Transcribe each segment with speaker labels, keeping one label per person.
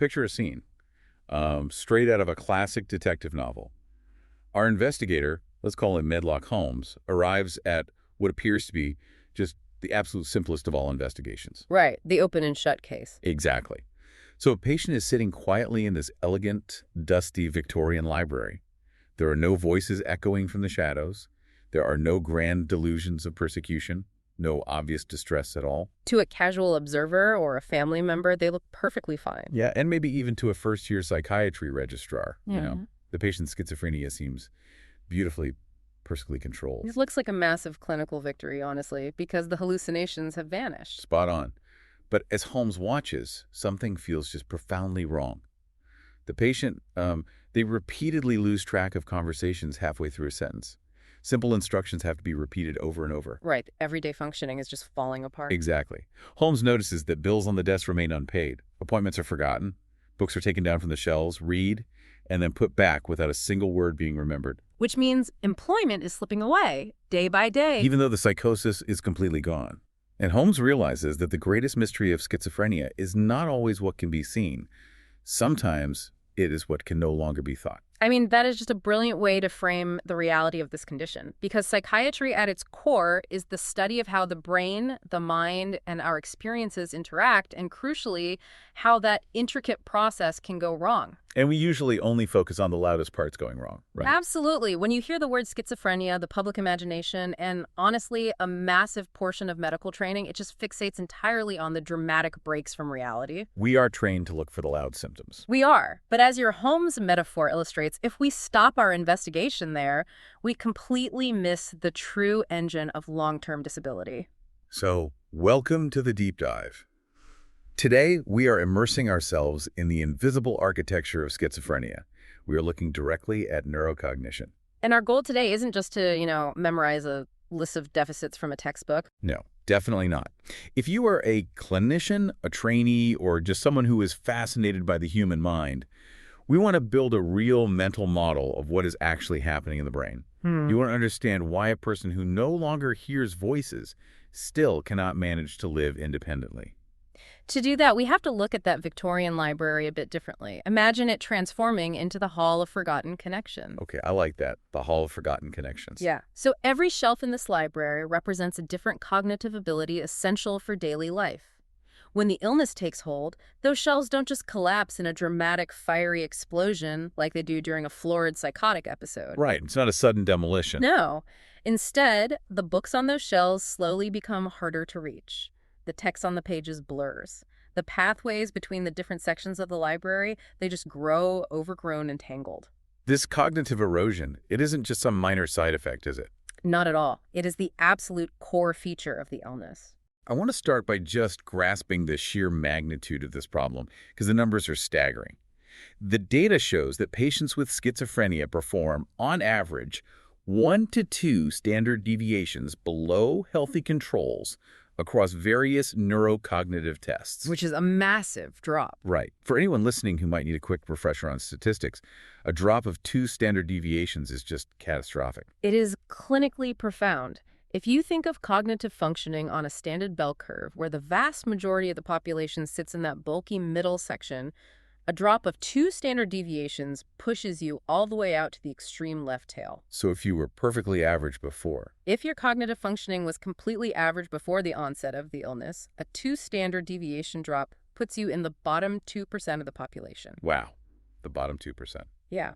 Speaker 1: picture a scene, straight out of a classic detective novel. Our investigator, let's call him Medlock Holmes, arrives at what appears to be just the absolute simplest of all investigations.
Speaker 2: Right, the open and shut case.
Speaker 1: Exactly. So a patient is sitting quietly in this elegant, dusty Victorian library. There are no voices echoing from the shadows. There are no grand delusions of persecution, no obvious distress at all.
Speaker 2: To a casual observer or a family member, they look perfectly fine.
Speaker 1: Yeah, and maybe even to a first-year psychiatry registrar.
Speaker 2: Yeah.
Speaker 1: The patient's schizophrenia seems beautifully, perfectly controlled.
Speaker 2: This looks like a massive clinical victory, honestly, because the hallucinations have vanished.
Speaker 1: Spot on. But as Holmes watches, something feels just profoundly wrong. The patient, they repeatedly lose track of conversations halfway through a sentence. Simple instructions have to be repeated over and over.
Speaker 2: Right. Everyday functioning is just falling apart.
Speaker 1: Exactly. Holmes notices that bills on the desk remain unpaid. Appointments are forgotten. Books are taken down from the shelves, read, and then put back without a single word being remembered.
Speaker 2: Which means employment is slipping away, day by day.
Speaker 1: Even though the psychosis is completely gone. And Holmes realizes that the greatest mystery of schizophrenia is not always what can be seen. Sometimes it is what can no longer be thought.
Speaker 2: I mean, that is just a brilliant way to frame the reality of this condition, because psychiatry at its core is the study of how the brain, the mind, and our experiences interact, and crucially, how that intricate process can go wrong.
Speaker 1: And we usually only focus on the loudest parts going wrong, right?
Speaker 2: Absolutely. When you hear the word schizophrenia, the public imagination, and honestly, a massive portion of medical training, it just fixates entirely on the dramatic breaks from reality.
Speaker 1: We are trained to look for the loud symptoms.
Speaker 2: We are. But as your Holmes metaphor illustrates, if we stop our investigation there, we completely miss the true engine of long-term disability.
Speaker 1: So, welcome to the deep dive. Today, we are immersing ourselves in the invisible architecture of schizophrenia. We are looking directly at neurocognition.
Speaker 2: And our goal today isn't just to, memorize a list of deficits from a textbook.
Speaker 1: No, definitely not. If you are a clinician, a trainee, or just someone who is fascinated by the human mind, we want to build a real mental model of what is actually happening in the brain. You want to understand why a person who no longer hears voices still cannot manage to live independently.
Speaker 2: To do that, we have to look at that Victorian library a bit differently. Imagine it transforming into the Hall of Forgotten Connections.
Speaker 1: Okay, I like that. The Hall of Forgotten Connections.
Speaker 2: Yeah. So every shelf in this library represents a different cognitive ability essential for daily life. When the illness takes hold, those shelves don't just collapse in a dramatic, fiery explosion like they do during a florid psychotic episode.
Speaker 1: Right. It's not a sudden demolition.
Speaker 2: No. Instead, the books on those shelves slowly become harder to reach. The text on the pages blurs. The pathways between the different sections of the library, they just grow overgrown and tangled.
Speaker 1: This cognitive erosion, it isn't just some minor side effect, is it?
Speaker 2: Not at all. It is the absolute core feature of the illness.
Speaker 1: I want to start by just grasping the sheer magnitude of this problem, because the numbers are staggering. The data shows that patients with schizophrenia perform, on average, 1 to 2 standard deviations below healthy controls across various neurocognitive tests.
Speaker 2: Which is a massive drop.
Speaker 1: Right. For anyone listening who might need a quick refresher on statistics, a drop of 2 standard deviations is just catastrophic.
Speaker 2: It is clinically profound. If you think of cognitive functioning on a standard bell curve, where the vast majority of the population sits in that bulky middle section, a drop of 2 standard deviations pushes you all the way out to the extreme left tail.
Speaker 1: So if you were perfectly average before.
Speaker 2: If your cognitive functioning was completely average before the onset of the illness, a 2 standard deviation drop puts you in the bottom 2% of the population.
Speaker 1: Wow. The bottom 2%.
Speaker 2: Yeah.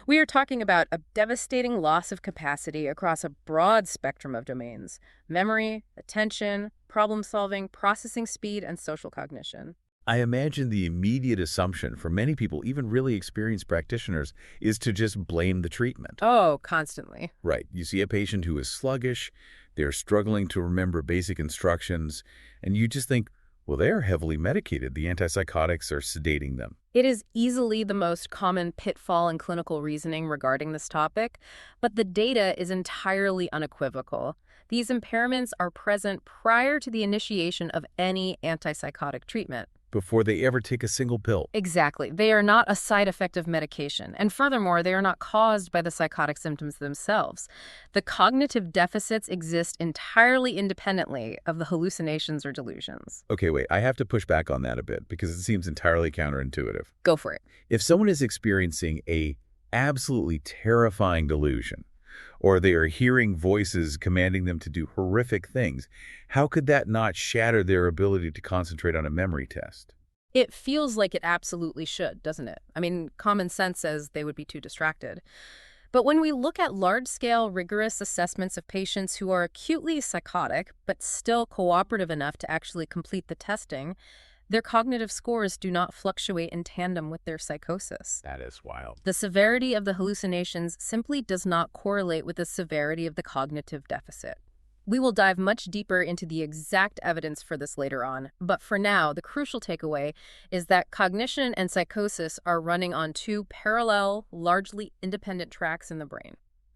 Speaker 2: We are talking about a devastating loss of capacity across a broad spectrum of domains: memory, attention, problem-solving, processing speed, and social cognition.
Speaker 1: I imagine the immediate assumption for many people, even really experienced practitioners, is to just blame the treatment.
Speaker 2: Oh, constantly.
Speaker 1: Right. You see a patient who is sluggish, they're struggling to remember basic instructions, and you just think, well, they're heavily medicated. The antipsychotics are sedating them.
Speaker 2: It is easily the most common pitfall in clinical reasoning regarding this topic, but the data is entirely unequivocal. These impairments are present prior to the initiation of any antipsychotic treatment.
Speaker 1: before they ever take a single pill.
Speaker 2: Exactly. They are not a side effect of medication. And furthermore, they are not caused by the psychotic symptoms themselves. The cognitive deficits exist entirely independently of the hallucinations or delusions.
Speaker 1: Okay, wait, I have to push back on that a bit because it seems entirely counterintuitive.
Speaker 2: Go for it.
Speaker 1: If someone is experiencing a absolutely terrifying delusion, or they are hearing voices commanding them to do horrific things, how could that not shatter their ability to concentrate on a memory test?
Speaker 2: It feels like it absolutely should, doesn't it? I mean, common sense says they would be too distracted. But when we look at large-scale, rigorous assessments of patients who are acutely psychotic, but still cooperative enough to actually complete the testing, their cognitive scores do not fluctuate in tandem with their psychosis.
Speaker 1: That is wild.
Speaker 2: The severity of the hallucinations simply does not correlate with the severity of the cognitive deficit. We will dive much deeper into the exact evidence for this later on, but for now, the crucial takeaway is that cognition and psychosis are running on two parallel, largely independent tracks in the brain.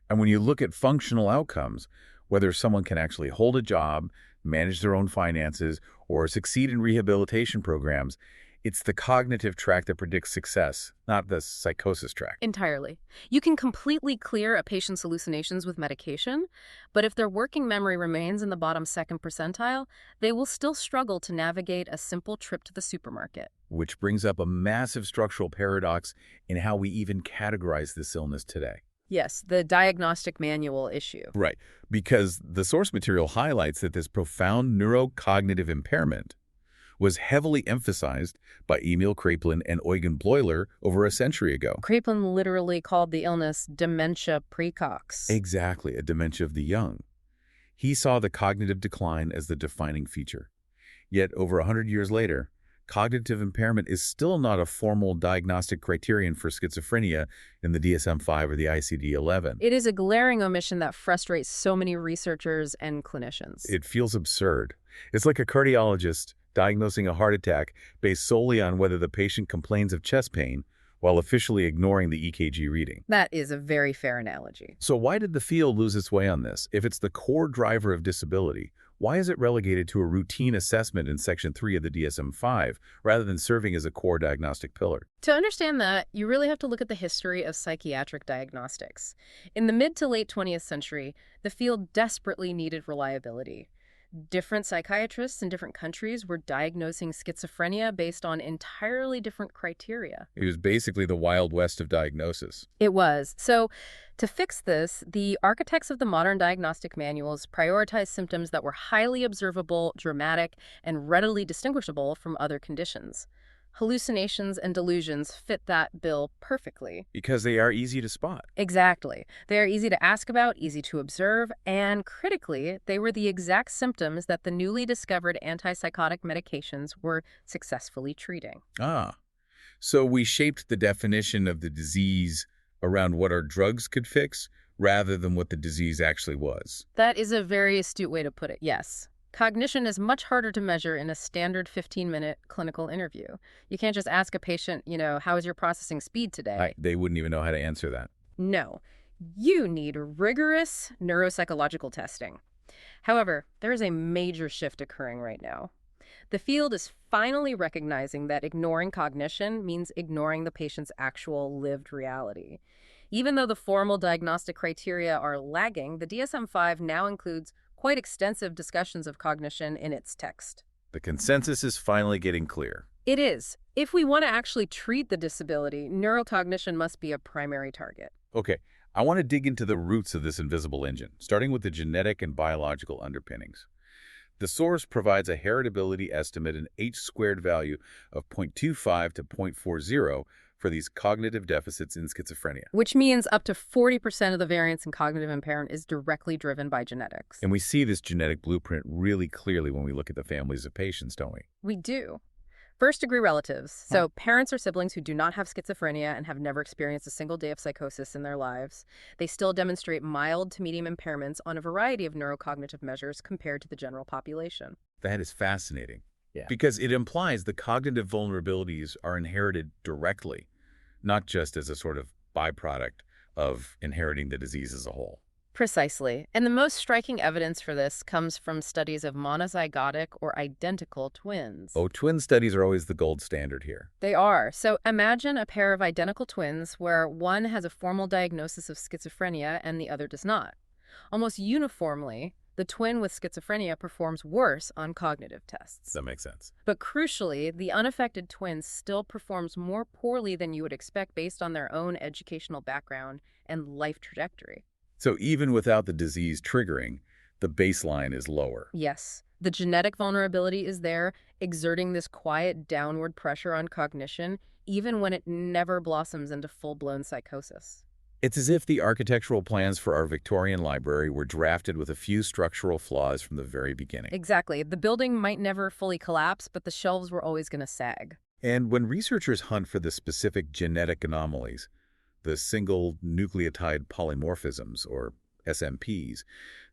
Speaker 1: And when you look at functional outcomes, whether someone can actually hold a job, manage their own finances, or succeed in rehabilitation programs, it's the cognitive track that predicts success, not the psychosis track.
Speaker 2: Entirely. You can completely clear a patient's hallucinations with medication, but if their working memory remains in the bottom second percentile, they will still struggle to navigate a simple trip to the supermarket.
Speaker 1: Which brings up a massive structural paradox in how we even categorize this illness today.
Speaker 2: Yes, the diagnostic manual issue.
Speaker 1: Right, because the source material highlights that this profound neurocognitive impairment was heavily emphasized by Emil Kraepelin and Eugen Bleuler over a century ago.
Speaker 2: Kraepelin literally called the illness dementia praecox.
Speaker 1: Exactly, a dementia of the young. He saw the cognitive decline as the defining feature. Yet, over 100 years later, cognitive impairment is still not a formal diagnostic criterion for schizophrenia in the DSM-5 or the ICD-11.
Speaker 2: It is a glaring omission that frustrates so many researchers and clinicians.
Speaker 1: It feels absurd. It's like a cardiologist diagnosing a heart attack based solely on whether the patient complains of chest pain while officially ignoring the EKG reading.
Speaker 2: That is a very fair analogy.
Speaker 1: So why did the field lose its way on this? If it's the core driver of disability, why is it relegated to a routine assessment in Section 3 of the DSM-5 rather than serving as a core diagnostic pillar?
Speaker 2: To understand that, you really have to look at the history of psychiatric diagnostics. In the mid to late 20th century, the field desperately needed reliability. Different psychiatrists in different countries were diagnosing schizophrenia based on entirely different criteria.
Speaker 1: It was basically the Wild West of diagnosis.
Speaker 2: It was. So, to fix this, the architects of the modern diagnostic manuals prioritized symptoms that were highly observable, dramatic, and readily distinguishable from other conditions. Hallucinations and delusions fit that bill perfectly.
Speaker 1: Because they are easy to spot.
Speaker 2: Exactly. They are easy to ask about, easy to observe, and critically, they were the exact symptoms that the newly discovered antipsychotic medications were successfully treating.
Speaker 1: Ah, so we shaped the definition of the disease around what our drugs could fix rather than what the disease actually was.
Speaker 2: That is a very astute way to put it, yes. Cognition is much harder to measure in a standard 15-minute clinical interview. You can't just ask a patient, how is your processing speed today?
Speaker 1: They wouldn't even know how to answer that.
Speaker 2: No. You need rigorous neuropsychological testing. However, there is a major shift occurring right now. The field is finally recognizing that ignoring cognition means ignoring the patient's actual lived reality. Even though the formal diagnostic criteria are lagging, the DSM-5 now includes quite extensive discussions of cognition in its text.
Speaker 1: The consensus is finally getting clear.
Speaker 2: It is. If we want to actually treat the disability, neurocognition must be a primary target.
Speaker 1: Okay, I want to dig into the roots of this invisible engine, starting with the genetic and biological underpinnings. The source provides a heritability estimate in H-squared value of 0.25 to 0.40 for these cognitive deficits in schizophrenia.
Speaker 2: Which means up to 40% of the variance in cognitive impairment is directly driven by genetics.
Speaker 1: And we see this genetic blueprint really clearly when we look at the families of patients, don't we?
Speaker 2: We do. First-degree relatives, so parents or siblings who do not have schizophrenia and have never experienced a single day of psychosis in their lives, they still demonstrate mild to medium impairments on a variety of neurocognitive measures compared to the general population.
Speaker 1: That is fascinating.
Speaker 2: Yeah.
Speaker 1: Because it implies the cognitive vulnerabilities are inherited directly, not just as a sort of byproduct of inheriting the disease as a whole.
Speaker 2: Precisely. And the most striking evidence for this comes from studies of monozygotic or identical twins.
Speaker 1: Oh, twin studies are always the gold standard here.
Speaker 2: They are. So imagine a pair of identical twins where one has a formal diagnosis of schizophrenia and the other does not. Almost uniformly, the twin with schizophrenia performs worse on cognitive tests.
Speaker 1: That makes sense.
Speaker 2: But crucially, the unaffected twin still performs more poorly than you would expect based on their own educational background and life trajectory.
Speaker 1: So even without the disease triggering, the baseline is lower.
Speaker 2: Yes, the genetic vulnerability is there, exerting this quiet downward pressure on cognition, even when it never blossoms into full-blown psychosis.
Speaker 1: It's as if the architectural plans for our Victorian library were drafted with a few structural flaws from the very beginning.
Speaker 2: Exactly. The building might never fully collapse, but the shelves were always going to sag.
Speaker 1: And when researchers hunt for the specific genetic anomalies, the single nucleotide polymorphisms, or SNPs,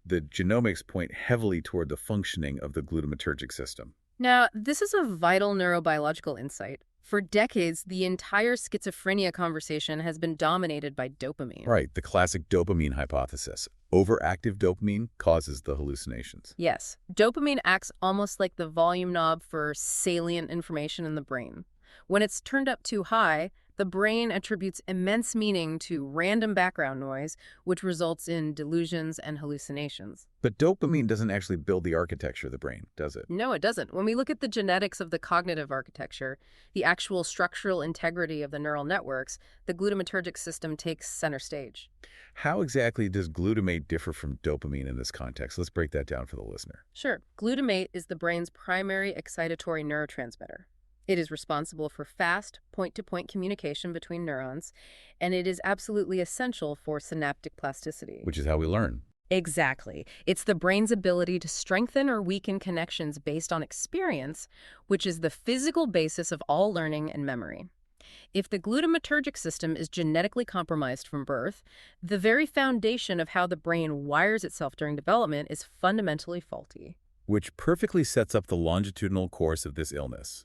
Speaker 1: the genomics point heavily toward the functioning of the glutamatergic system.
Speaker 2: Now, this is a vital neurobiological insight. For decades, the entire schizophrenia conversation has been dominated by dopamine.
Speaker 1: Right, the classic dopamine hypothesis. Overactive dopamine causes the hallucinations.
Speaker 2: Yes, dopamine acts almost like the volume knob for salient information in the brain. When it's turned up too high, the brain attributes immense meaning to random background noise, which results in delusions and hallucinations.
Speaker 1: But dopamine doesn't actually build the architecture of the brain, does it?
Speaker 2: No, it doesn't. When we look at the genetics of the cognitive architecture, the actual structural integrity of the neural networks, the glutamatergic system takes center stage.
Speaker 1: How exactly does glutamate differ from dopamine in this context? Let's break that down for the listener.
Speaker 2: Sure. Glutamate is the brain's primary excitatory neurotransmitter. It is responsible for fast, point-to-point communication between neurons, and it is absolutely essential for synaptic plasticity.
Speaker 1: Which is how we learn.
Speaker 2: Exactly. It's the brain's ability to strengthen or weaken connections based on experience, which is the physical basis of all learning and memory. If the glutamatergic system is genetically compromised from birth, the very foundation of how the brain wires itself during development is fundamentally faulty.
Speaker 1: Which perfectly sets up the longitudinal course of this illness.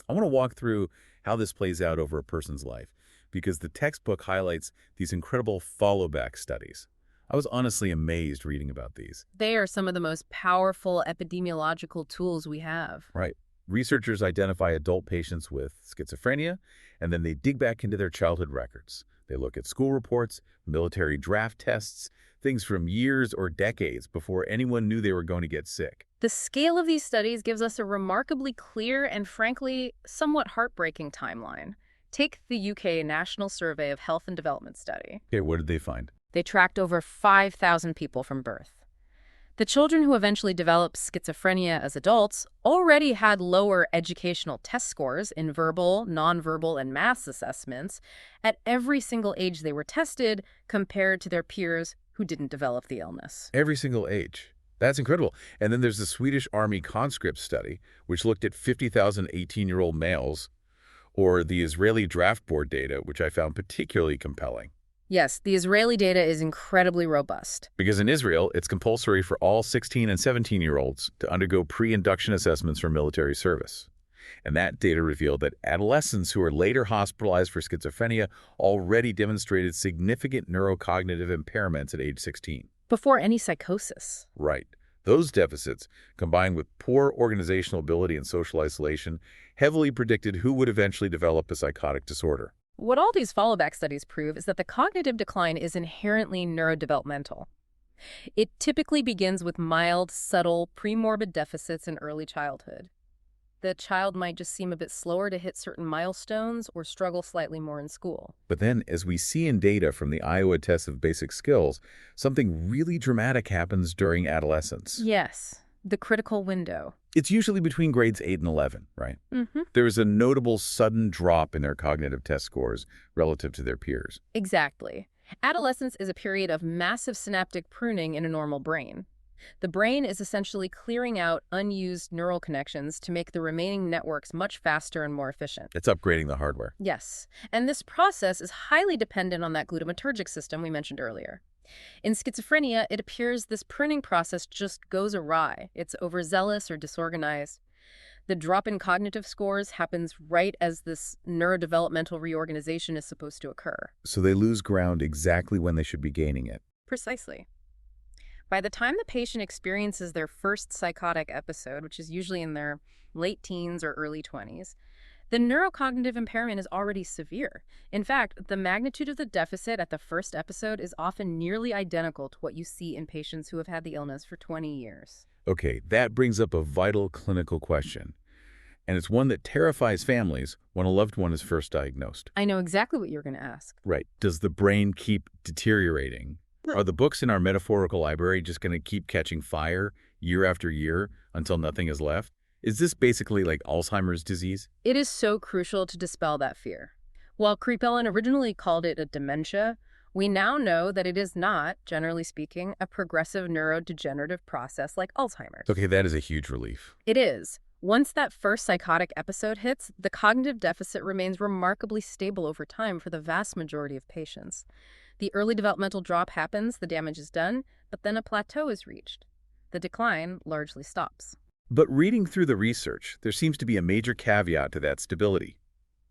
Speaker 1: I want to walk through how this plays out over a person's life, because the textbook highlights these incredible follow-back studies. I was honestly amazed reading about these.
Speaker 2: They are some of the most powerful epidemiological tools we have.
Speaker 1: Right. Researchers identify adult patients with schizophrenia, and then they dig back into their childhood records. They look at school reports, military draft tests, things from years or decades before anyone knew they were going to get sick.
Speaker 2: The scale of these studies gives us a remarkably clear and, frankly, somewhat heartbreaking timeline. Take the UK National Survey of Health and Development Study.
Speaker 1: Okay, what did they find?
Speaker 2: They tracked over 5,000 people from birth. The children who eventually developed schizophrenia as adults already had lower educational test scores in verbal, nonverbal, and math assessments at every single age they were tested compared to their peers who didn't develop the illness.
Speaker 1: Every single age. That's incredible. And then there's the Swedish Army conscript study, which looked at 50,000 18-year-old males, or the Israeli draft board data, which I found particularly compelling.
Speaker 2: Yes, the Israeli data is incredibly robust.
Speaker 1: Because in Israel, it's compulsory for all 16 and 17-year-olds to undergo pre-induction assessments for military service. And that data revealed that adolescents who were later hospitalized for schizophrenia already demonstrated significant neurocognitive impairments at age 16.
Speaker 2: Before any psychosis.
Speaker 1: Right. Those deficits, combined with poor organizational ability and social isolation, heavily predicted who would eventually develop a psychotic disorder.
Speaker 2: What all these follow-back studies prove is that the cognitive decline is inherently neurodevelopmental. It typically begins with mild, subtle, premorbid deficits in early childhood. The child might just seem a bit slower to hit certain milestones or struggle slightly more in school.
Speaker 1: But then, as we see in data from the Iowa Test of Basic Skills, something really dramatic happens during adolescence.
Speaker 2: Yes, the critical window.
Speaker 1: It's usually between grades 8 and 11, right?
Speaker 2: Mm-hmm.
Speaker 1: There is a notable sudden drop in their cognitive test scores relative to their peers.
Speaker 2: Exactly. Adolescence is a period of massive synaptic pruning in a normal brain. The brain is essentially clearing out unused neural connections to make the remaining networks much faster and more efficient.
Speaker 1: It's upgrading the hardware.
Speaker 2: Yes, and this process is highly dependent on that glutamatergic system we mentioned earlier. In schizophrenia, it appears this pruning process just goes awry. It's overzealous or disorganized. The drop in cognitive scores happens right as this neurodevelopmental reorganization is supposed to occur.
Speaker 1: So they lose ground exactly when they should be gaining it.
Speaker 2: Precisely. By the time the patient experiences their first psychotic episode, which is usually in their late teens or early 20s, the neurocognitive impairment is already severe. In fact, the magnitude of the deficit at the first episode is often nearly identical to what you see in patients who have had the illness for 20 years.
Speaker 1: Okay, that brings up a vital clinical question, and it's one that terrifies families when a loved one is first diagnosed.
Speaker 2: I know exactly what you're going to ask.
Speaker 1: Right. Does the brain keep deteriorating? Are the books in our metaphorical library just going to keep catching fire year after year until nothing is left? Is this basically like Alzheimer's disease?
Speaker 2: It is so crucial to dispel that fear. While Kripalin originally called it a dementia, we now know that it is not, generally speaking, a progressive neurodegenerative process like Alzheimer's.
Speaker 1: Okay, that is a huge relief.
Speaker 2: It is. Once that first psychotic episode hits, the cognitive deficit remains remarkably stable over time for the vast majority of patients. The early developmental drop happens, the damage is done, but then a plateau is reached. The decline largely stops.
Speaker 1: But reading through the research, there seems to be a major caveat to that stability.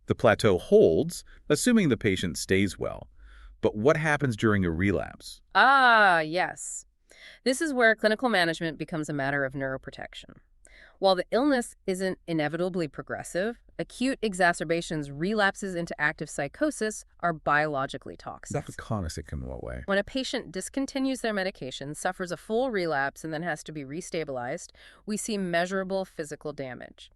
Speaker 1: The plateau holds, assuming the patient stays well. But what happens during a relapse?
Speaker 2: Ah, yes. This is where clinical management becomes a matter of neuroprotection. While the illness isn't inevitably progressive, acute exacerbations, relapses into active psychosis are biologically toxic.
Speaker 1: Toxic in what way?
Speaker 2: When a patient discontinues their medication, suffers a full relapse, and then has to be restabilized, we see measurable physical damage.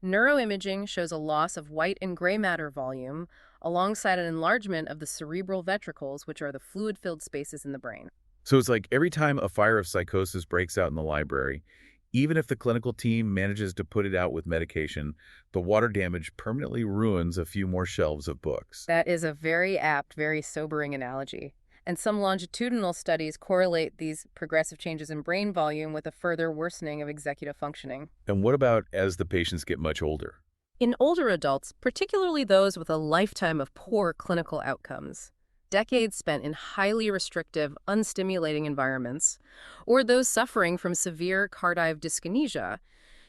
Speaker 2: Neuroimaging shows a loss of white and gray matter volume alongside an enlargement of the cerebral ventricles, which are the fluid-filled spaces in the brain.
Speaker 1: So it's like every time a fire of psychosis breaks out in the library, even if the clinical team manages to put it out with medication, the water damage permanently ruins a few more shelves of books.
Speaker 2: That is a very apt, very sobering analogy. And some longitudinal studies correlate these progressive changes in brain volume with a further worsening of executive functioning.
Speaker 1: And what about as the patients get much older?
Speaker 2: In older adults, particularly those with a lifetime of poor clinical outcomes, decades spent in highly restrictive, unstimulating environments, or those suffering from severe tardive dyskinesia,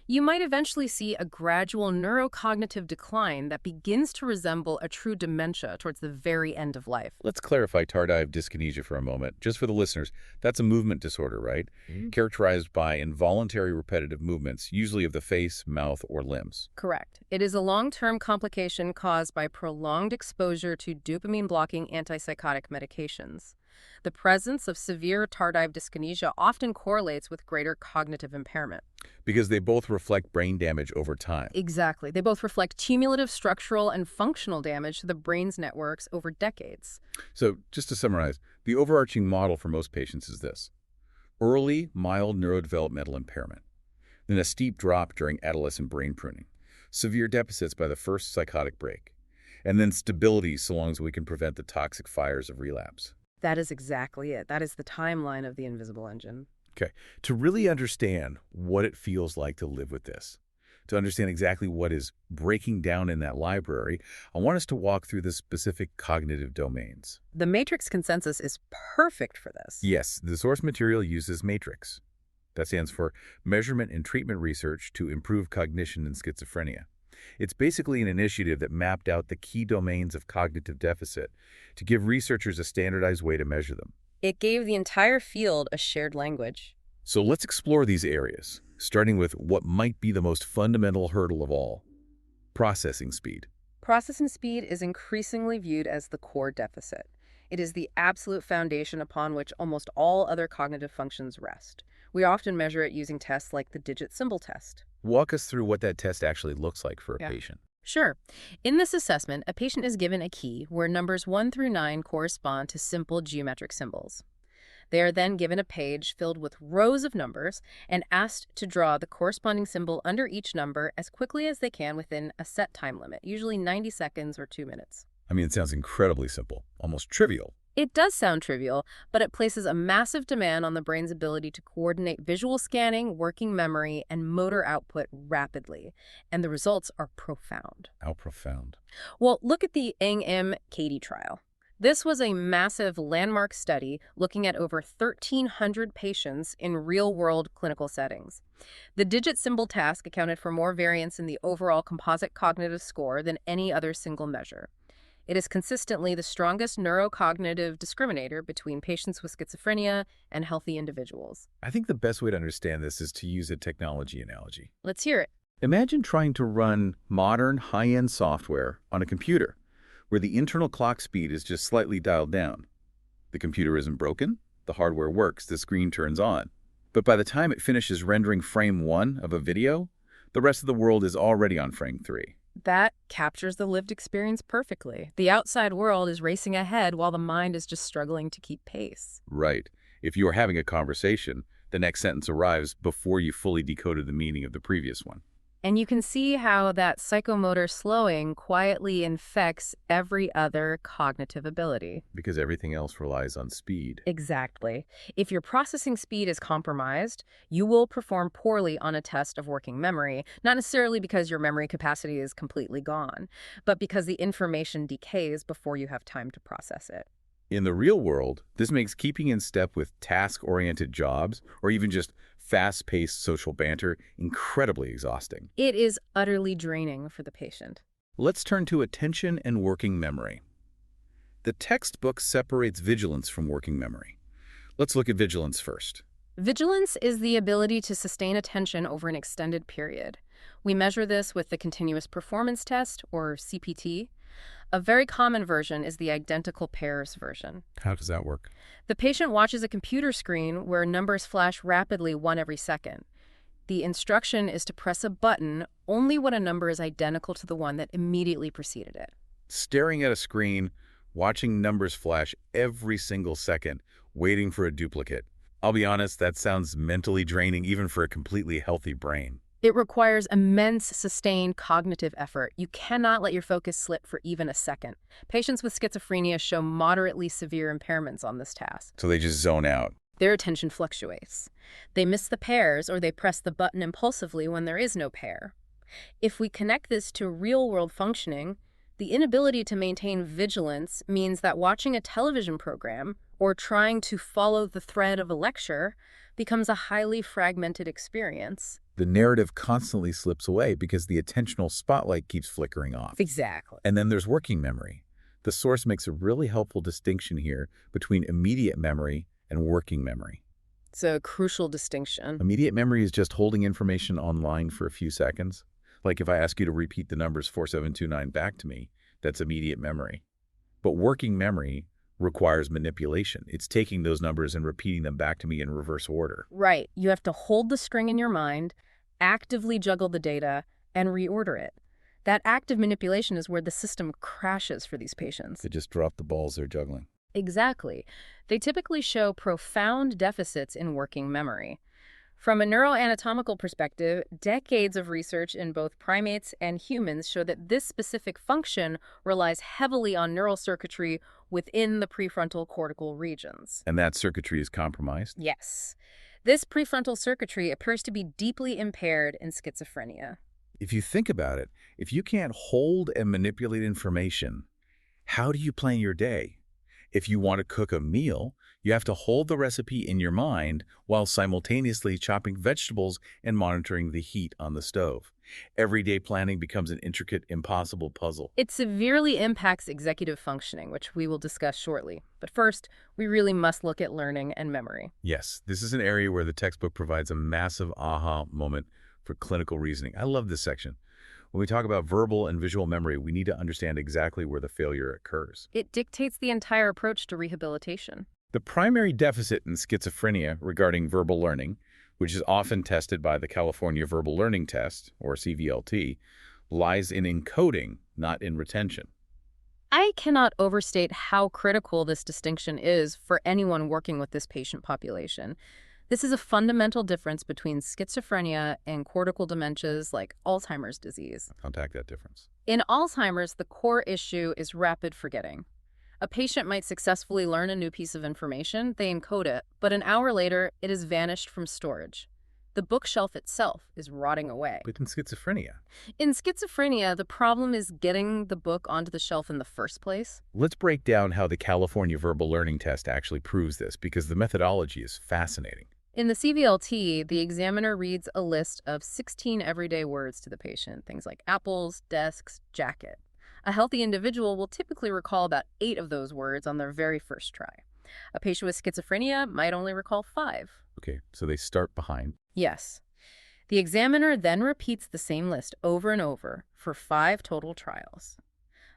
Speaker 2: you might eventually see a gradual neurocognitive decline that begins to resemble a true dementia towards the very end of life.
Speaker 1: Let's clarify tardive dyskinesia for a moment. Just for the listeners, that's a movement disorder, right? Characterized by involuntary repetitive movements, usually of the face, mouth, or limbs.
Speaker 2: Correct. It is a long-term complication caused by prolonged exposure to dopamine-blocking antipsychotic medications. The presence of severe tardive dyskinesia often correlates with greater cognitive impairment.
Speaker 1: Because they both reflect brain damage over time.
Speaker 2: Exactly. They both reflect cumulative structural and functional damage to the brain's networks over decades.
Speaker 1: So, just to summarize, the overarching model for most patients is this: early, mild neurodevelopmental impairment, then a steep drop during adolescent brain pruning, severe deficits by the first psychotic break, and then stability so long as we can prevent the toxic fires of relapse.
Speaker 2: That is exactly it. That is the timeline of the invisible engine.
Speaker 1: Okay, to really understand what it feels like to live with this, to understand exactly what is breaking down in that library, I want us to walk through the specific cognitive domains.
Speaker 2: The matrix consensus is perfect for this.
Speaker 1: Yes, the source material uses MATRIX. That stands for Measurement and Treatment Research to Improve Cognition in Schizophrenia. It's basically an initiative that mapped out the key domains of cognitive deficit to give researchers a standardized way to measure them.
Speaker 2: It gave the entire field a shared language.
Speaker 1: So let's explore these areas, starting with what might be the most fundamental hurdle of all: processing speed.
Speaker 2: Processing speed is increasingly viewed as the core deficit. It is the absolute foundation upon which almost all other cognitive functions rest. We often measure it using tests like the digit symbol test.
Speaker 1: Walk us through what that test actually looks like for a patient.
Speaker 2: Sure. In this assessment, a patient is given a key where numbers 1 through 9 correspond to simple geometric symbols. They are then given a page filled with rows of numbers and asked to draw the corresponding symbol under each number as quickly as they can within a set time limit, usually 90 seconds or 2 minutes.
Speaker 1: I mean, it sounds incredibly simple, almost trivial.
Speaker 2: It does sound trivial, but it places a massive demand on the brain's ability to coordinate visual scanning, working memory, and motor output rapidly. And the results are profound.
Speaker 1: How profound?
Speaker 2: Well, look at the Ng-M Katie trial. This was a massive landmark study looking at over 1,300 patients in real-world clinical settings. The digit symbol task accounted for more variance in the overall composite cognitive score than any other single measure. It is consistently the strongest neurocognitive discriminator between patients with schizophrenia and healthy individuals.
Speaker 1: I think the best way to understand this is to use a technology analogy.
Speaker 2: Let's hear it.
Speaker 1: Imagine trying to run modern, high-end software on a computer where the internal clock speed is just slightly dialed down. The computer isn't broken, the hardware works, the screen turns on. But by the time it finishes rendering frame 1 of a video, the rest of the world is already on frame 3.
Speaker 2: That captures the lived experience perfectly. The outside world is racing ahead while the mind is just struggling to keep pace.
Speaker 1: Right. If you are having a conversation, the next sentence arrives before you fully decoded the meaning of the previous one.
Speaker 2: And you can see how that psychomotor slowing quietly infects every other cognitive ability.
Speaker 1: Because everything else relies on speed.
Speaker 2: Exactly. If your processing speed is compromised, you will perform poorly on a test of working memory, not necessarily because your memory capacity is completely gone, but because the information decays before you have time to process it.
Speaker 1: In the real world, this makes keeping in step with task-oriented jobs or even just fast-paced social banter incredibly exhausting.
Speaker 2: It is utterly draining for the patient.
Speaker 1: Let's turn to attention and working memory. The textbook separates vigilance from working memory. Let's look at vigilance first.
Speaker 2: Vigilance is the ability to sustain attention over an extended period. We measure this with the Continuous Performance Test, or CPT. A very common version is the identical pairs version.
Speaker 1: How does that work?
Speaker 2: The patient watches a computer screen where numbers flash rapidly one every second. The instruction is to press a button only when a number is identical to the one that immediately preceded it.
Speaker 1: Staring at a screen, watching numbers flash every single second, waiting for a duplicate. I'll be honest, that sounds mentally draining even for a completely healthy brain.
Speaker 2: It requires immense, sustained cognitive effort. You cannot let your focus slip for even a second. Patients with schizophrenia show moderately severe impairments on this task.
Speaker 1: So they just zone out.
Speaker 2: Their attention fluctuates. They miss the pairs or they press the button impulsively when there is no pair. If we connect this to real-world functioning, the inability to maintain vigilance means that watching a television program or trying to follow the thread of a lecture becomes a highly fragmented experience.
Speaker 1: The narrative constantly slips away because the attentional spotlight keeps flickering off.
Speaker 2: Exactly.
Speaker 1: And then there's working memory. The source makes a really helpful distinction here between immediate memory and working memory.
Speaker 2: It's a crucial distinction.
Speaker 1: Immediate memory is just holding information online for a few seconds. Like if I ask you to repeat the numbers 4729 back to me, that's immediate memory. But working memory requires manipulation. It's taking those numbers and repeating them back to me in reverse order.
Speaker 2: Right. You have to hold the string in your mind, actively juggle the data, and reorder it. That active manipulation is where the system crashes for these patients.
Speaker 1: They just drop the balls they're juggling.
Speaker 2: Exactly. They typically show profound deficits in working memory. From a neuroanatomical perspective, decades of research in both primates and humans show that this specific function relies heavily on neural circuitry within the prefrontal cortical regions.
Speaker 1: And that circuitry is compromised?
Speaker 2: Yes. This prefrontal circuitry appears to be deeply impaired in schizophrenia.
Speaker 1: If you think about it, if you can't hold and manipulate information, how do you plan your day? If you want to cook a meal, you have to hold the recipe in your mind while simultaneously chopping vegetables and monitoring the heat on the stove. Everyday planning becomes an intricate, impossible puzzle.
Speaker 2: It severely impacts executive functioning, which we will discuss shortly. But first, we really must look at learning and memory.
Speaker 1: Yes, this is an area where the textbook provides a massive aha moment for clinical reasoning. I love this section. When we talk about verbal and visual memory, we need to understand exactly where the failure occurs.
Speaker 2: It dictates the entire approach to rehabilitation.
Speaker 1: The primary deficit in schizophrenia regarding verbal learning, which is often tested by the California Verbal Learning Test, or CVLT, lies in encoding, not in retention.
Speaker 2: I cannot overstate how critical this distinction is for anyone working with this patient population. This is a fundamental difference between schizophrenia and cortical dementias like Alzheimer's disease.
Speaker 1: Unpack that difference.
Speaker 2: In Alzheimer's, the core issue is rapid forgetting. A patient might successfully learn a new piece of information, they encode it, but an hour later, it has vanished from storage. The bookshelf itself is rotting away.
Speaker 1: But in schizophrenia?
Speaker 2: In schizophrenia, the problem is getting the book onto the shelf in the first place.
Speaker 1: Let's break down how the California Verbal Learning Test actually proves this, because the methodology is fascinating.
Speaker 2: In the CVLT, the examiner reads a list of 16 everyday words to the patient, things like apples, desks, jacket. A healthy individual will typically recall about 8 of those words on their very first try. A patient with schizophrenia might only recall 5.
Speaker 1: Okay, so they start behind.
Speaker 2: Yes. The examiner then repeats the same list over and over for 5 total trials.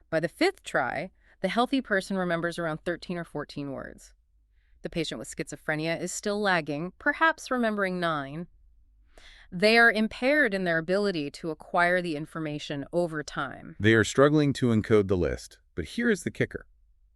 Speaker 2: By the 5th try, the healthy person remembers around 13 or 14 words. The patient with schizophrenia is still lagging, perhaps remembering 9. They are impaired in their ability to acquire the information over time.
Speaker 1: They are struggling to encode the list, but here is the kicker.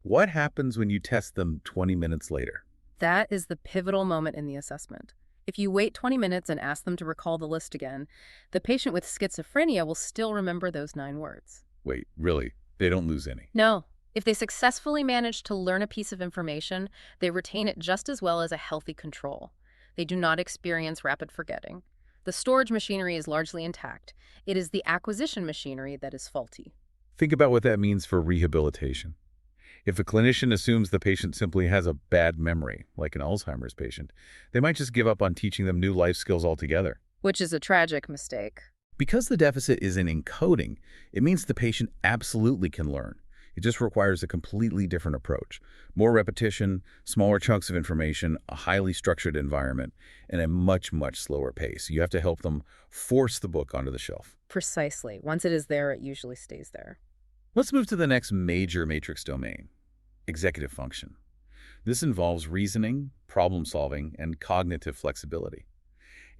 Speaker 1: What happens when you test them 20 minutes later?
Speaker 2: That is the pivotal moment in the assessment. If you wait 20 minutes and ask them to recall the list again, the patient with schizophrenia will still remember those 9 words.
Speaker 1: Wait, really? They don't lose any?
Speaker 2: No. If they successfully manage to learn a piece of information, they retain it just as well as a healthy control. They do not experience rapid forgetting. The storage machinery is largely intact. It is the acquisition machinery that is faulty.
Speaker 1: Think about what that means for rehabilitation. If a clinician assumes the patient simply has a bad memory, like an Alzheimer's patient, they might just give up on teaching them new life skills altogether.
Speaker 2: Which is a tragic mistake.
Speaker 1: Because the deficit is in encoding, it means the patient absolutely can learn. It just requires a completely different approach. More repetition, smaller chunks of information, a highly structured environment, and a much, much slower pace. You have to help them force the book onto the shelf.
Speaker 2: Precisely. Once it is there, it usually stays there.
Speaker 1: Let's move to the next major matrix domain, executive function. This involves reasoning, problem-solving, and cognitive flexibility.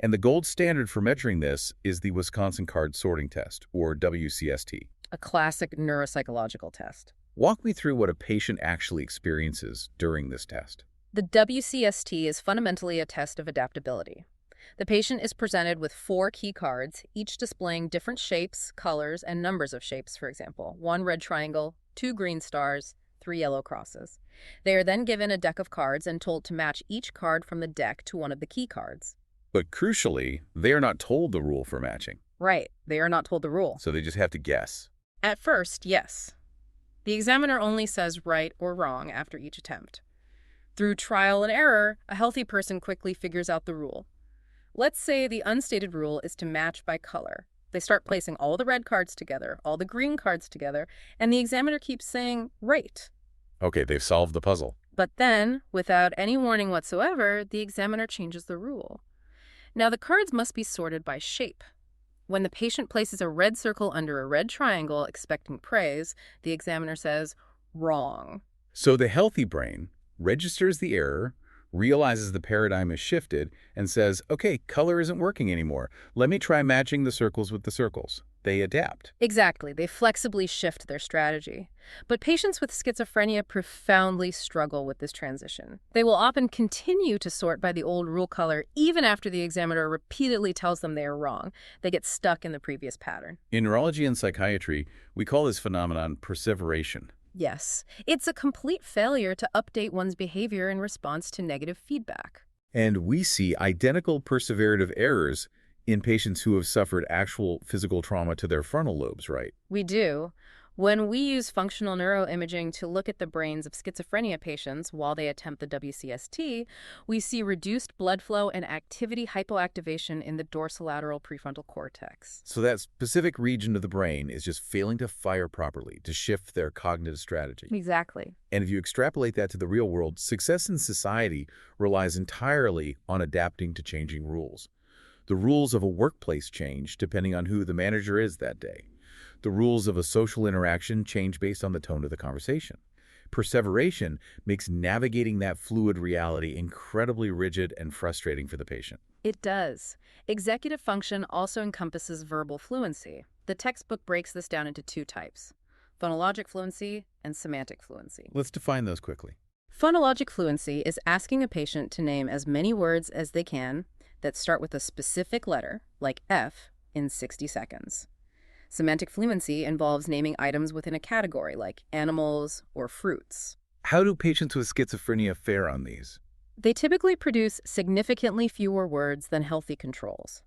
Speaker 1: And the gold standard for measuring this is the Wisconsin Card Sorting Test, or WCST.
Speaker 2: A classic neuropsychological test.
Speaker 1: Walk me through what a patient actually experiences during this test.
Speaker 2: The WCST is fundamentally a test of adaptability. The patient is presented with 4 key cards, each displaying different shapes, colors, and numbers of shapes, for example. 1 red triangle, 2 green stars, 3 yellow crosses. They are then given a deck of cards and told to match each card from the deck to one of the key cards.
Speaker 1: But crucially, they are not told the rule for matching.
Speaker 2: Right, they are not told the rule.
Speaker 1: So they just have to guess.
Speaker 2: At first, yes. The examiner only says right or wrong after each attempt. Through trial and error, a healthy person quickly figures out the rule. Let's say the unstated rule is to match by color. They start placing all the red cards together, all the green cards together, and the examiner keeps saying, right.
Speaker 1: Okay, they've solved the puzzle.
Speaker 2: But then, without any warning whatsoever, the examiner changes the rule. Now, the cards must be sorted by shape. When the patient places a red circle under a red triangle expecting praise, the examiner says, wrong.
Speaker 1: So the healthy brain registers the error, realizes the paradigm is shifted, and says, okay, color isn't working anymore. Let me try matching the circles with the circles. They adapt.
Speaker 2: Exactly. They flexibly shift their strategy. But patients with schizophrenia profoundly struggle with this transition. They will often continue to sort by the old rule color even after the examiner repeatedly tells them they are wrong. They get stuck in the previous pattern.
Speaker 1: In neurology and psychiatry, we call this phenomenon perseveration.
Speaker 2: Yes, it's a complete failure to update one's behavior in response to negative feedback.
Speaker 1: And we see identical perseverative errors in patients who have suffered actual physical trauma to their frontal lobes, right?
Speaker 2: We do. When we use functional neuroimaging to look at the brains of schizophrenia patients while they attempt the WCST, we see reduced blood flow and activity hypoactivation in the dorsolateral prefrontal cortex.
Speaker 1: So that specific region of the brain is just failing to fire properly to shift their cognitive strategy.
Speaker 2: Exactly.
Speaker 1: And if you extrapolate that to the real world, success in society relies entirely on adapting to changing rules. The rules of a workplace change depending on who the manager is that day. The rules of a social interaction change based on the tone of the conversation. Perseveration makes navigating that fluid reality incredibly rigid and frustrating for the patient.
Speaker 2: It does. Executive function also encompasses verbal fluency. The textbook breaks this down into 2 types: phonologic fluency and semantic fluency.
Speaker 1: Let's define those quickly.
Speaker 2: Phonologic fluency is asking a patient to name as many words as they can that start with a specific letter, like F, in 60 seconds. Semantic fluency involves naming items within a category, like animals or fruits.
Speaker 1: How do patients with schizophrenia fare on these?
Speaker 2: They typically produce significantly fewer words than healthy controls.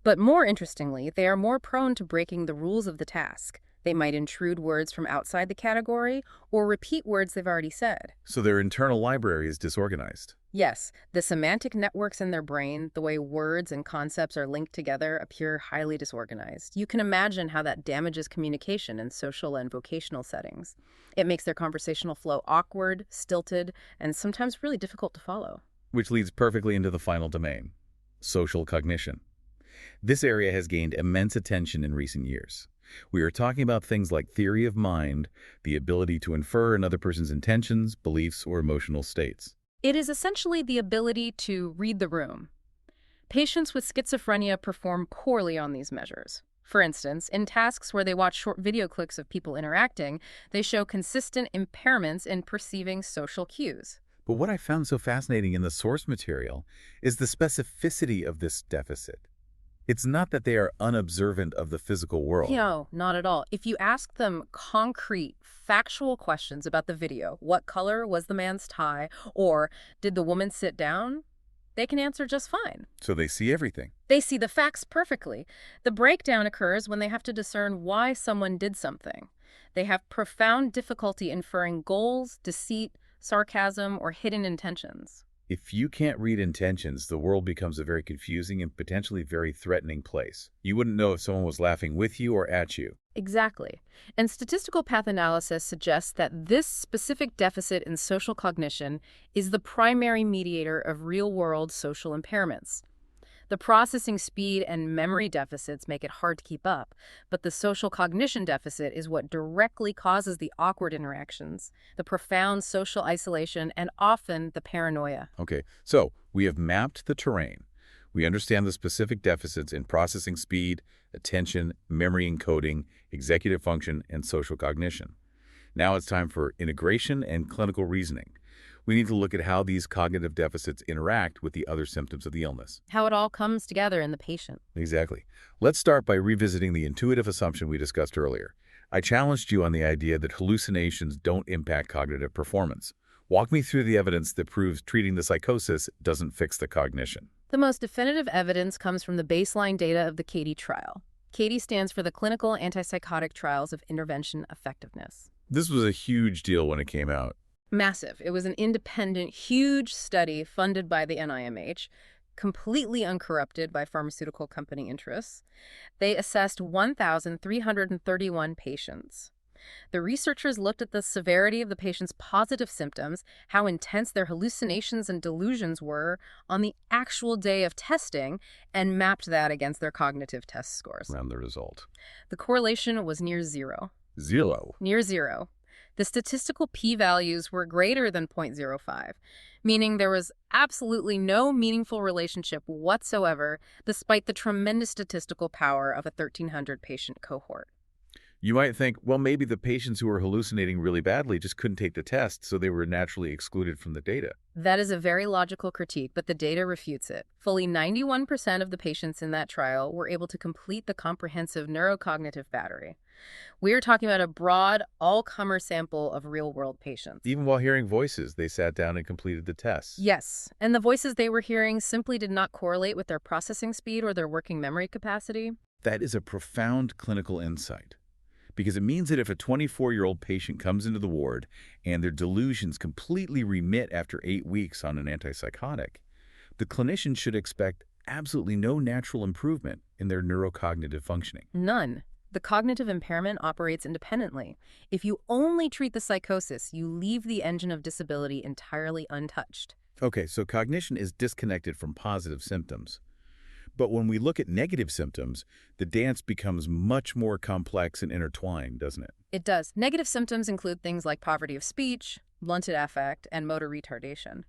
Speaker 2: But more interestingly, they are more prone to breaking the rules of the task, They might intrude words from outside the category or repeat words they've already said.
Speaker 1: So their internal library is disorganized.
Speaker 2: Yes, the semantic networks in their brain, the way words and concepts are linked together, appear highly disorganized. You can imagine how that damages communication in social and vocational settings. It makes their conversational flow awkward, stilted, and sometimes really difficult to follow.
Speaker 1: Which leads perfectly into the final domain, social cognition. This area has gained immense attention in recent years. We are talking about things like theory of mind, the ability to infer another person's intentions, beliefs, or emotional states.
Speaker 2: It is essentially the ability to read the room. Patients with schizophrenia perform poorly on these measures. For instance, in tasks where they watch short video clips of people interacting, they show consistent impairments in perceiving social cues.
Speaker 1: But what I found so fascinating in the source material is the specificity of this deficit. It's not that they are unobservant of the physical world.
Speaker 2: No, not at all. If you ask them concrete, factual questions about the video, what color was the man's tie, or did the woman sit down, they can answer just fine.
Speaker 1: So they see everything.
Speaker 2: They see the facts perfectly. The breakdown occurs when they have to discern why someone did something. They have profound difficulty inferring goals, deceit, sarcasm, or hidden intentions.
Speaker 1: If you can't read intentions, the world becomes a very confusing and potentially very threatening place. You wouldn't know if someone was laughing with you or at you.
Speaker 2: Exactly. And statistical path analysis suggests that this specific deficit in social cognition is the primary mediator of real-world social impairments. The processing speed and memory deficits make it hard to keep up, but the social cognition deficit is what directly causes the awkward interactions, the profound social isolation, and often the paranoia.
Speaker 1: Okay, so we have mapped the terrain. We understand the specific deficits in processing speed, attention, memory encoding, executive function, and social cognition. Now it's time for integration and clinical reasoning. We need to look at how these cognitive deficits interact with the other symptoms of the illness.
Speaker 2: How it all comes together in the patient.
Speaker 1: Exactly. Let's start by revisiting the intuitive assumption we discussed earlier. I challenged you on the idea that hallucinations don't impact cognitive performance. Walk me through the evidence that proves treating the psychosis doesn't fix the cognition.
Speaker 2: The most definitive evidence comes from the baseline data of the CATIE trial. CATIE stands for the Clinical Antipsychotic Trials of Intervention Effectiveness.
Speaker 1: This was a huge deal when it came out.
Speaker 2: Massive. It was an independent, huge study funded by the NIMH, completely uncorrupted by pharmaceutical company interests. They assessed 1,331 patients. The researchers looked at the severity of the patient's positive symptoms, how intense their hallucinations and delusions were on the actual day of testing, and mapped that against their cognitive test scores.
Speaker 1: Around the result.
Speaker 2: The correlation was near zero.
Speaker 1: Zero.
Speaker 2: Near zero. The statistical p-values were greater than 0.05, meaning there was absolutely no meaningful relationship whatsoever, despite the tremendous statistical power of a 1,300-patient cohort.
Speaker 1: You might think, well, maybe the patients who were hallucinating really badly just couldn't take the test, so they were naturally excluded from the data.
Speaker 2: That is a very logical critique, but the data refutes it. Fully 91% of the patients in that trial were able to complete the comprehensive neurocognitive battery. We are talking about a broad, all-comer sample of real-world patients.
Speaker 1: Even while hearing voices, they sat down and completed the tests.
Speaker 2: Yes, and the voices they were hearing simply did not correlate with their processing speed or their working memory capacity.
Speaker 1: That is a profound clinical insight, because it means that if a 24-year-old patient comes into the ward and their delusions completely remit after 8 weeks on an antipsychotic, the clinician should expect absolutely no natural improvement in their neurocognitive functioning.
Speaker 2: None. The cognitive impairment operates independently. If you only treat the psychosis, you leave the engine of disability entirely untouched.
Speaker 1: Okay, so cognition is disconnected from positive symptoms. But when we look at negative symptoms, the dance becomes much more complex and intertwined, doesn't it?
Speaker 2: It does. Negative symptoms include things like poverty of speech, blunted affect, and motor retardation.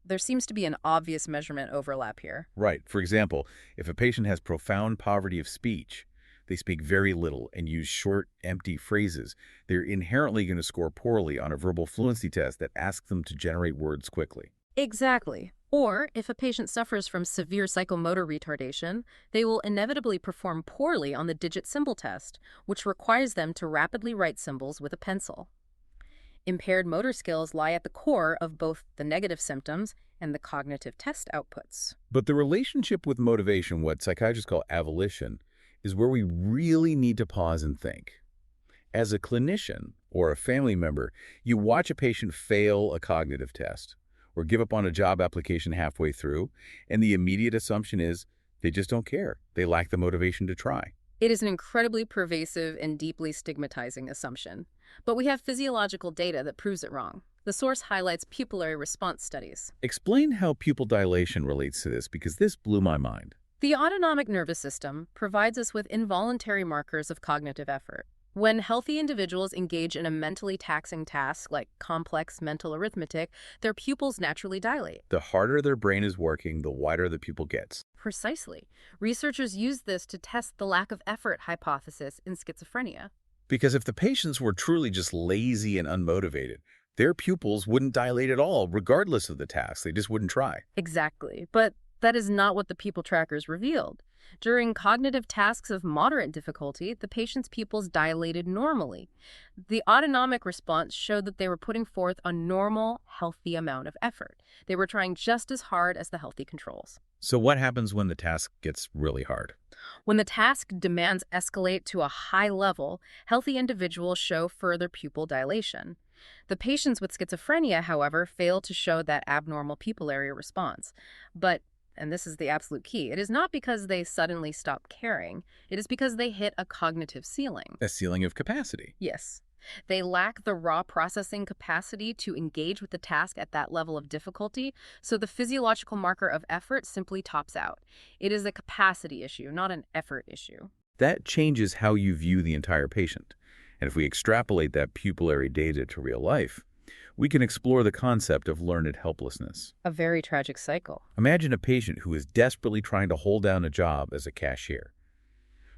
Speaker 2: There seems to be an obvious measurement overlap here.
Speaker 1: Right. For example, if a patient has profound poverty of speech, they speak very little and use short, empty phrases, they're inherently going to score poorly on a verbal fluency test that asks them to generate words quickly.
Speaker 2: Exactly. Or, if a patient suffers from severe psychomotor retardation, they will inevitably perform poorly on the digit symbol test, which requires them to rapidly write symbols with a pencil. Impaired motor skills lie at the core of both the negative symptoms and the cognitive test outputs.
Speaker 1: But the relationship with motivation, what psychiatrists call avolition, is where we really need to pause and think. As a clinician or a family member, you watch a patient fail a cognitive test or give up on a job application halfway through, and the immediate assumption is they just don't care. They lack the motivation to try.
Speaker 2: It is an incredibly pervasive and deeply stigmatizing assumption. But we have physiological data that proves it wrong. The source highlights pupillary response studies.
Speaker 1: Explain how pupil dilation relates to this, because this blew my mind.
Speaker 2: The autonomic nervous system provides us with involuntary markers of cognitive effort. When healthy individuals engage in a mentally taxing task like complex mental arithmetic, their pupils naturally dilate.
Speaker 1: The harder their brain is working, the wider the pupil gets.
Speaker 2: Precisely. Researchers use this to test the lack of effort hypothesis in schizophrenia.
Speaker 1: Because if the patients were truly just lazy and unmotivated, their pupils wouldn't dilate at all, regardless of the task. They just wouldn't try.
Speaker 2: Exactly. But that is not what the pupil trackers revealed. During cognitive tasks of moderate difficulty, the patient's pupils dilated normally. The autonomic response showed that they were putting forth a normal, healthy amount of effort. They were trying just as hard as the healthy controls.
Speaker 1: So what happens when the task gets really hard?
Speaker 2: When the task demands escalate to a high level, healthy individuals show further pupil dilation. The patients with schizophrenia, however, fail to show that abnormal pupillary response. But, and this is the absolute key, it is not because they suddenly stop caring. It is because they hit a cognitive ceiling.
Speaker 1: A ceiling of capacity.
Speaker 2: Yes. They lack the raw processing capacity to engage with the task at that level of difficulty, so the physiological marker of effort simply tops out. It is a capacity issue, not an effort issue.
Speaker 1: That changes how you view the entire patient. And if we extrapolate that pupillary data to real life, we can explore the concept of learned helplessness.
Speaker 2: A very tragic cycle.
Speaker 1: Imagine a patient who is desperately trying to hold down a job as a cashier.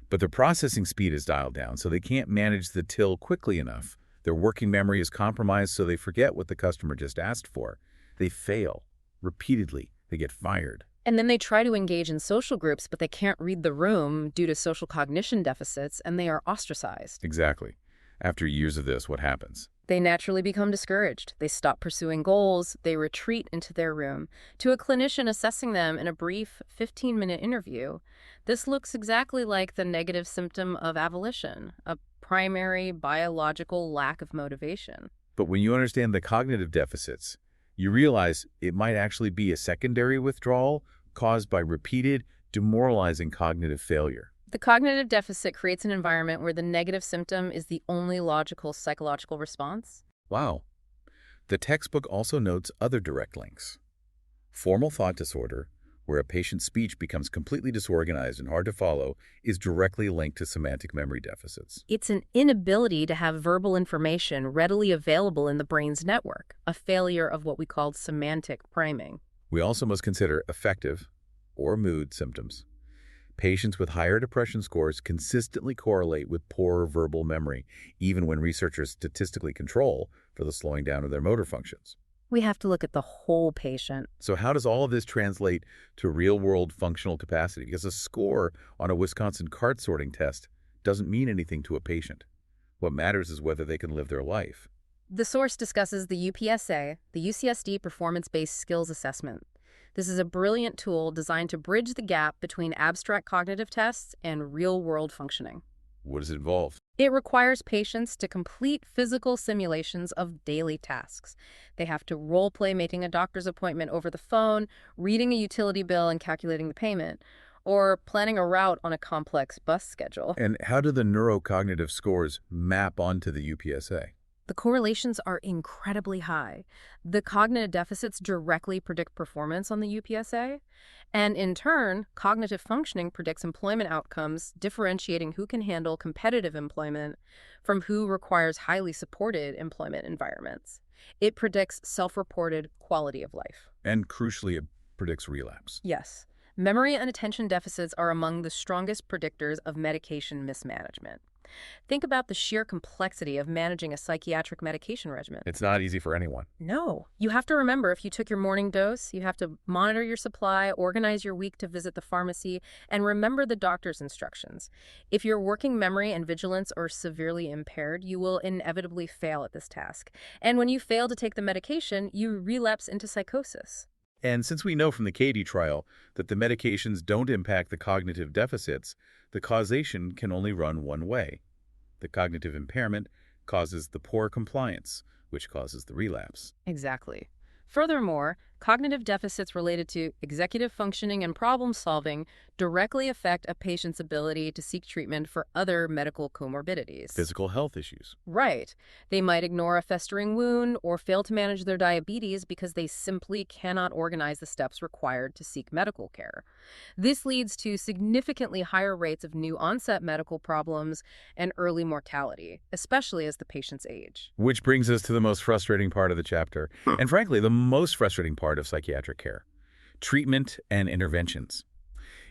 Speaker 1: But their processing speed is dialed down, so they can't manage the till quickly enough. Their working memory is compromised, so they forget what the customer just asked for. They fail. Repeatedly, they get fired.
Speaker 2: And then they try to engage in social groups, but they can't read the room due to social cognition deficits, and they are ostracized.
Speaker 1: Exactly. After years of this, what happens?
Speaker 2: They naturally become discouraged. They stop pursuing goals. They retreat into their room. To a clinician assessing them in a brief 15-minute interview, this looks exactly like the negative symptom of avolition, a primary biological lack of motivation.
Speaker 1: But when you understand the cognitive deficits, you realize it might actually be a secondary withdrawal caused by repeated, demoralizing cognitive failure.
Speaker 2: The cognitive deficit creates an environment where the negative symptom is the only logical psychological response.
Speaker 1: Wow. The textbook also notes other direct links. Formal thought disorder, where a patient's speech becomes completely disorganized and hard to follow, is directly linked to semantic memory deficits.
Speaker 2: It's an inability to have verbal information readily available in the brain's network, a failure of what we call semantic priming.
Speaker 1: We also must consider affective or mood symptoms. Patients with higher depression scores consistently correlate with poorer verbal memory, even when researchers statistically control for the slowing down of their motor functions.
Speaker 2: We have to look at the whole patient.
Speaker 1: So how does all of this translate to real-world functional capacity? Because a score on a Wisconsin cart sorting test doesn't mean anything to a patient. What matters is whether they can live their life.
Speaker 2: The source discusses the UPSA, the UCSD Performance-Based Skills Assessment. This is a brilliant tool designed to bridge the gap between abstract cognitive tests and real-world functioning.
Speaker 1: What does it involve?
Speaker 2: It requires patients to complete physical simulations of daily tasks. They have to role-play making a doctor's appointment over the phone, reading a utility bill and calculating the payment, or planning a route on a complex bus schedule.
Speaker 1: And how do the neurocognitive scores map onto the UPSA?
Speaker 2: The correlations are incredibly high. The cognitive deficits directly predict performance on the UPSA, and in turn, cognitive functioning predicts employment outcomes, differentiating who can handle competitive employment from who requires highly supported employment environments. It predicts self-reported quality of life.
Speaker 1: And crucially, it predicts relapse.
Speaker 2: Yes. Memory and attention deficits are among the strongest predictors of medication mismanagement. Think about the sheer complexity of managing a psychiatric medication regimen.
Speaker 1: It's not easy for anyone.
Speaker 2: No. You have to remember if you took your morning dose, you have to monitor your supply, organize your week to visit the pharmacy, and remember the doctor's instructions. If your working memory and vigilance are severely impaired, you will inevitably fail at this task. And when you fail to take the medication, you relapse into psychosis.
Speaker 1: And since we know from the Katie trial that the medications don't impact the cognitive deficits, the causation can only run one way. The cognitive impairment causes the poor compliance, which causes the relapse.
Speaker 2: Exactly. Furthermore, cognitive deficits related to executive functioning and problem solving directly affect a patient's ability to seek treatment for other medical comorbidities.
Speaker 1: Physical health issues.
Speaker 2: Right. They might ignore a festering wound or fail to manage their diabetes because they simply cannot organize the steps required to seek medical care. This leads to significantly higher rates of new onset medical problems and early mortality, especially as the patients age.
Speaker 1: Which brings us to the most frustrating part of the chapter, and frankly, the most frustrating part of psychiatric care: treatment and interventions.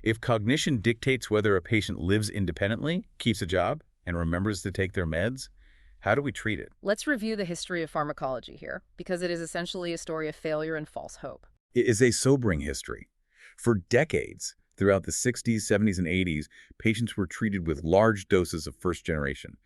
Speaker 1: If cognition dictates whether a patient lives independently, keeps a job, and remembers to take their meds, how do we treat it?
Speaker 2: Let's review the history of pharmacology here, because it is essentially a story of failure and false hope.
Speaker 1: It is a sobering history. For decades, throughout the 60s, 70s, and 80s, patients were treated with large doses of first-generation,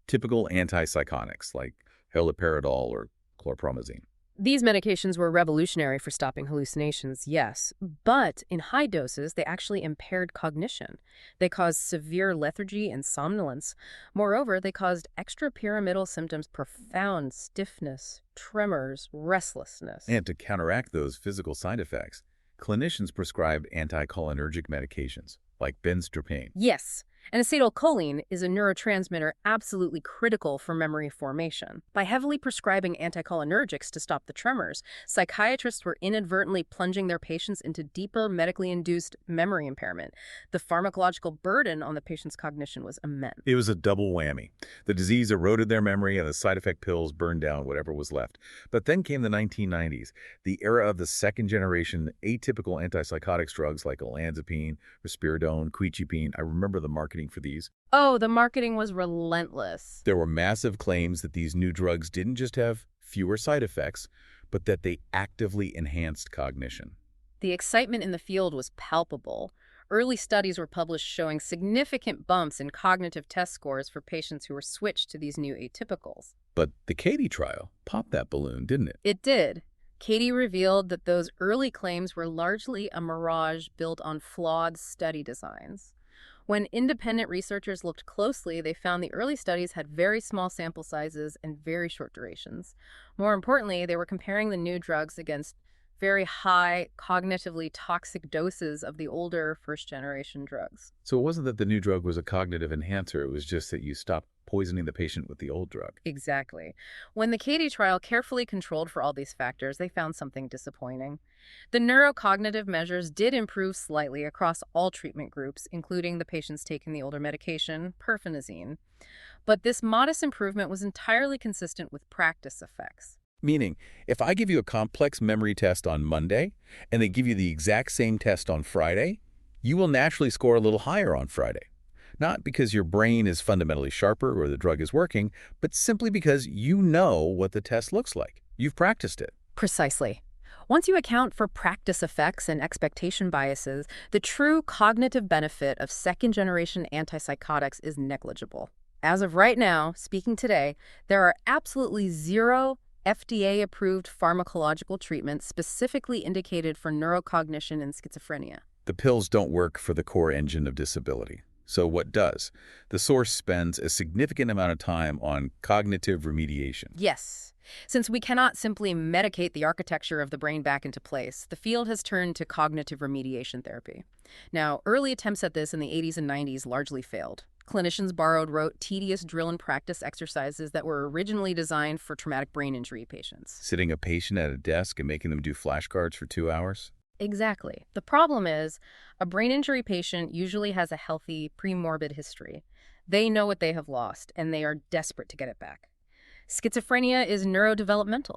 Speaker 1: typical antipsychotics like haloperidol or chlorpromazine.
Speaker 2: These medications were revolutionary for stopping hallucinations, yes, but in high doses, they actually impaired cognition. They caused severe lethargy and somnolence. Moreover, they caused extrapyramidal symptoms, profound stiffness, tremors, restlessness.
Speaker 1: And to counteract those physical side effects, clinicians prescribed anticholinergic medications like benztropine.
Speaker 2: Yes, and acetylcholine is a neurotransmitter absolutely critical for memory formation. By heavily prescribing anticholinergics to stop the tremors, psychiatrists were inadvertently plunging their patients into deeper medically induced memory impairment. The pharmacological burden on the patient's cognition was immense.
Speaker 1: It was a double whammy. The disease eroded their memory and the side effect pills burned down whatever was left. But then came the 1990s, the era of the second-generation atypical antipsychotics drugs like olanzapine, risperidone, quetiapine. I remember the marketing for these.
Speaker 2: Oh, the marketing was relentless.
Speaker 1: There were massive claims that these new drugs didn't just have fewer side effects, but that they actively enhanced cognition.
Speaker 2: The excitement in the field was palpable. Early studies were published showing significant bumps in cognitive test scores for patients who were switched to these new atypicals.
Speaker 1: But the Katie trial popped that balloon, didn't it?
Speaker 2: It did. Katie revealed that those early claims were largely a mirage built on flawed study designs. When independent researchers looked closely, they found the early studies had very small sample sizes and very short durations. More importantly, they were comparing the new drugs against very high, cognitively toxic doses of the older first-generation drugs.
Speaker 1: So it wasn't that the new drug was a cognitive enhancer, it was just that you stopped poisoning the patient with the old drug.
Speaker 2: Exactly. When the Katie trial carefully controlled for all these factors, they found something disappointing. The neurocognitive measures did improve slightly across all treatment groups, including the patients taking the older medication, perfenazine. But this modest improvement was entirely consistent with practice effects.
Speaker 1: Meaning, if I give you a complex memory test on Monday, and they give you the exact same test on Friday, you will naturally score a little higher on Friday. Not because your brain is fundamentally sharper or the drug is working, but simply because you know what the test looks like. You've practiced it.
Speaker 2: Precisely. Once you account for practice effects and expectation biases, the true cognitive benefit of second-generation antipsychotics is negligible. As of right now, speaking today, there are absolutely zero FDA-approved pharmacological treatments specifically indicated for neurocognition and schizophrenia.
Speaker 1: The pills don't work for the core engine of disability. So what does? The source spends a significant amount of time on cognitive remediation.
Speaker 2: Yes. Since we cannot simply medicate the architecture of the brain back into place, the field has turned to cognitive remediation therapy. Now, early attempts at this in the 80s and 90s largely failed. Clinicians wrote tedious drill and practice exercises that were originally designed for traumatic brain injury patients.
Speaker 1: Sitting a patient at a desk and making them do flashcards for 2 hours?
Speaker 2: Exactly. The problem is, a brain injury patient usually has a healthy, premorbid history. They know what they have lost, and they are desperate to get it back. Schizophrenia is neurodevelopmental.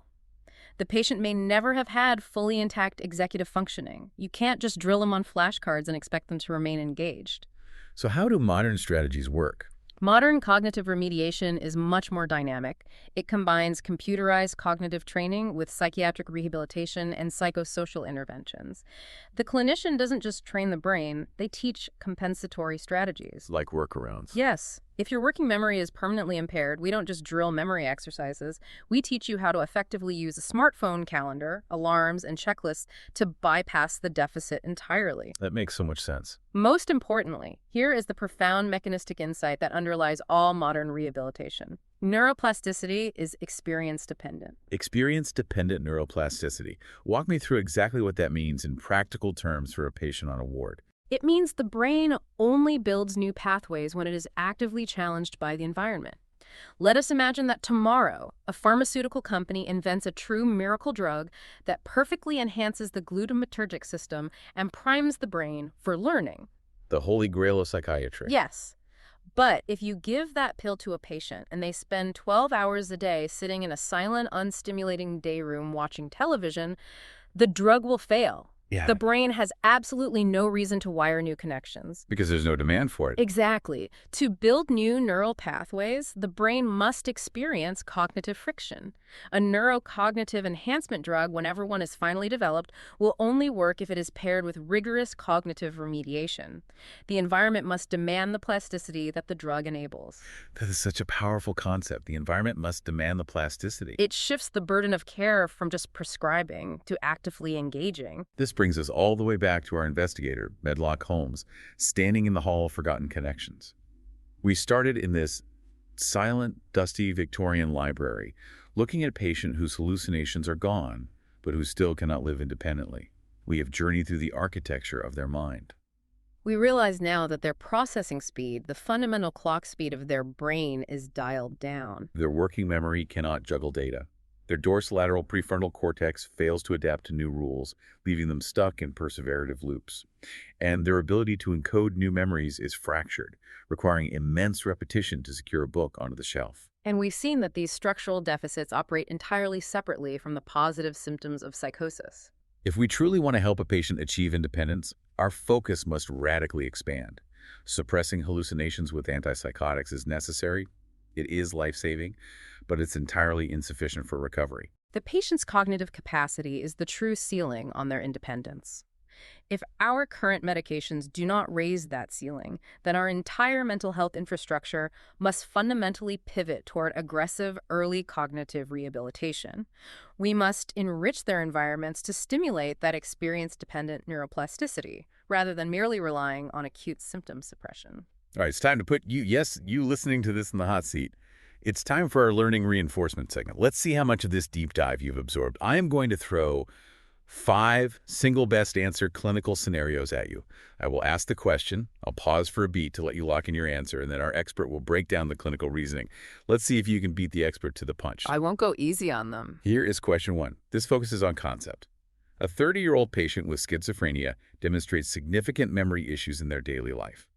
Speaker 2: The patient may never have had fully intact executive functioning. You can't just drill them on flashcards and expect them to remain engaged.
Speaker 1: So how do modern strategies work?
Speaker 2: Modern cognitive remediation is much more dynamic. It combines computerized cognitive training with psychiatric rehabilitation and psychosocial interventions. The clinician doesn't just train the brain, they teach compensatory strategies.
Speaker 1: Like workarounds.
Speaker 2: Yes, If your working memory is permanently impaired, we don't just drill memory exercises. We teach you how to effectively use a smartphone calendar, alarms, and checklists to bypass the deficit entirely.
Speaker 1: That makes so much sense.
Speaker 2: Most importantly, here is the profound mechanistic insight that underlies all modern rehabilitation. Neuroplasticity is experience-dependent.
Speaker 1: Experience-dependent neuroplasticity. Walk me through exactly what that means in practical terms for a patient on a ward.
Speaker 2: It means the brain only builds new pathways when it is actively challenged by the environment. Let us imagine that tomorrow, a pharmaceutical company invents a true miracle drug that perfectly enhances the glutamatergic system and primes the brain for learning.
Speaker 1: The holy grail of psychiatry.
Speaker 2: Yes. But if you give that pill to a patient and they spend 12 hours a day sitting in a silent, unstimulating day room watching television, the drug will fail.
Speaker 1: Yeah.
Speaker 2: The brain has absolutely no reason to wire new connections.
Speaker 1: Because there's no demand for it.
Speaker 2: Exactly. To build new neural pathways, the brain must experience cognitive friction. A neurocognitive enhancement drug, whenever one is finally developed, will only work if it is paired with rigorous cognitive remediation. The environment must demand the plasticity that the drug enables.
Speaker 1: That is such a powerful concept. The environment must demand the plasticity.
Speaker 2: It shifts the burden of care from just prescribing to actively engaging.
Speaker 1: This brings us all the way back to our investigator, Medlock Holmes, standing in the Hall of Forgotten Connections. We started in this silent, dusty Victorian library, looking at a patient whose hallucinations are gone, but who still cannot live independently. We have journeyed through the architecture of their mind.
Speaker 2: We realize now that their processing speed, the fundamental clock speed of their brain, is dialed down.
Speaker 1: Their working memory cannot juggle data. Their dorsolateral prefrontal cortex fails to adapt to new rules, leaving them stuck in perseverative loops. And their ability to encode new memories is fractured, requiring immense repetition to secure a book onto the shelf.
Speaker 2: And we've seen that these structural deficits operate entirely separately from the positive symptoms of psychosis.
Speaker 1: If we truly want to help a patient achieve independence, our focus must radically expand. Suppressing hallucinations with antipsychotics is necessary. It is life-saving, but it's entirely insufficient for recovery.
Speaker 2: The patient's cognitive capacity is the true ceiling on their independence. If our current medications do not raise that ceiling, then our entire mental health infrastructure must fundamentally pivot toward aggressive early cognitive rehabilitation. We must enrich their environments to stimulate that experience-dependent neuroplasticity, rather than merely relying on acute symptom suppression.
Speaker 1: All right, it's time to put you listening to this in the hot seat. It's time for our learning reinforcement segment. Let's see how much of this deep dive you've absorbed. I am going to throw 5 single best answer clinical scenarios at you. I will ask the question, I'll pause for a beat to let you lock in your answer, and then our expert will break down the clinical reasoning. Let's see if you can beat the expert to the punch.
Speaker 2: I won't go easy on them.
Speaker 1: Here is question 1. This focuses on concept. A 30-year-old patient with schizophrenia demonstrates significant memory issues in their daily life.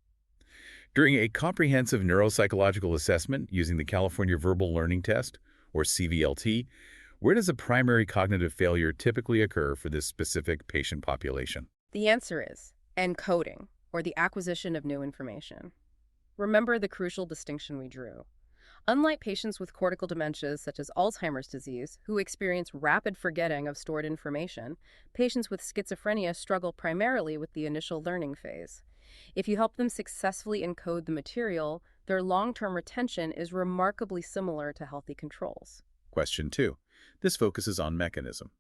Speaker 1: During a comprehensive neuropsychological assessment using the California Verbal Learning Test, or CVLT, where does a primary cognitive failure typically occur for this specific patient population?
Speaker 2: The answer is encoding, or the acquisition of new information. Remember the crucial distinction we drew. Unlike patients with cortical dementias such as Alzheimer's disease, who experience rapid forgetting of stored information, patients with schizophrenia struggle primarily with the initial learning phase. If you help them successfully encode the material, their long-term retention is remarkably similar to healthy controls.
Speaker 1: Question 2. This focuses on mechanism.